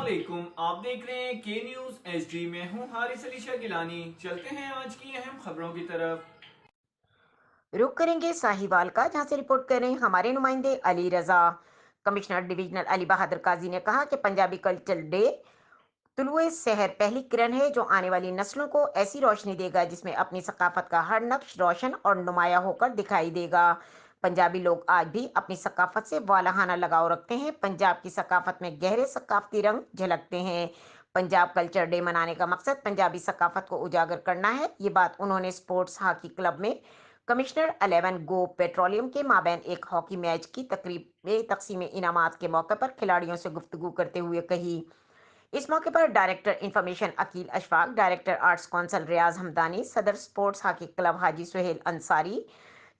علیکم، آپ دیکھ رہے ہیں کے نیوز ایس ڈی میں ہوں حارث علی شاہ گیلانی۔ چلتے ہیں آج کی اہم خبروں کی طرف۔ رخ کریں گے ساہیوال کا، جہاں سے رپورٹ کر رہے ہیں ہمارے نمائندے علی رضا۔ کمشنر ڈویژنل علی بہادر قاضی نے کہا کہ پنجابی کلچر ڈے طلوع سحر پہلی کرن ہے جو آنے والی نسلوں کو ایسی روشنی دے گا جس میں اپنی ثقافت کا ہر نقش روشن اور نمایاں ہو کر دکھائی دے گا۔ پنجابی لوگ آج بھی اپنی ثقافت سے والہانہ لگاؤ رکھتے ہیں۔ پنجاب کی ثقافت میں گہرے ثقافتی رنگ جھلکتے ہیں۔ پنجاب کلچر ڈے منانے کا مقصد پنجابی ثقافت کو اجاگر کرنا ہے۔ یہ بات انہوں نے سپورٹس ہاکی کلب میں کمشنر 11 گو پیٹرولیم کے مابین ایک ہاکی میچ کی تقریب میں تقسیم انعامات کے موقع پر کھلاڑیوں سے گفتگو کرتے ہوئے کہی۔ اس موقع پر director information Aqeel Ishfaq, director arts council Riaz Hamdani, صدر سپورٹس ہاکی کلب حاجی سہیل انصاری،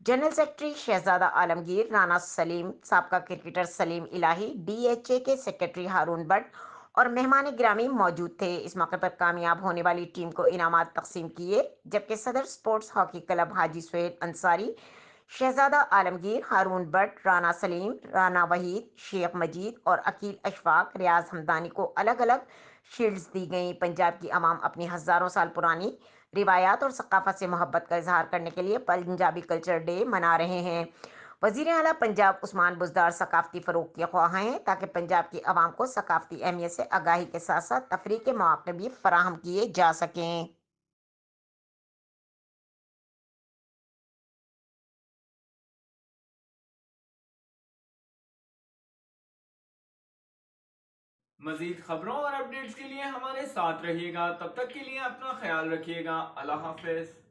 جنرل سیکرٹری شہزادہ عالمگیر، رانا سلیم، سابقہ کرکٹر سلیم الہی، ڈی ایچ اے کے سیکرٹری ہارون بٹ اور مہمان گرامی موجود تھے۔ اس موقع پر کامیاب ہونے والی ٹیم کو انعامات تقسیم کیے، جبکہ صدر سپورٹس ہاکی کلب حاجی سہیل انصاری، شہزادہ عالمگیر، ہارون بٹ، رانا سلیم، رانا وحید، شیخ مجید اور عقیل اشفاق، ریاض ہمدانی کو الگ الگ شیلڈز دی گئیں۔ پنجاب کی عوام اپنی ہزاروں سال پرانی روایات اور ثقافت سے محبت کا اظہار کرنے کے لیے پنجابی کلچر ڈے منا رہے ہیں۔ وزیر اعلیٰ پنجاب عثمان بزدار ثقافتی فروغ کے خواہاں ہیں تاکہ پنجاب کی عوام کو ثقافتی اہمیت سے آگاہی کے ساتھ ساتھ تفریح کے مواقع بھی فراہم کیے جا سکیں۔ مزید خبروں اور اپڈیٹس کے لیے ہمارے ساتھ رہیے گا، تب تک کے لیے اپنا خیال رکھیے گا۔ اللہ حافظ۔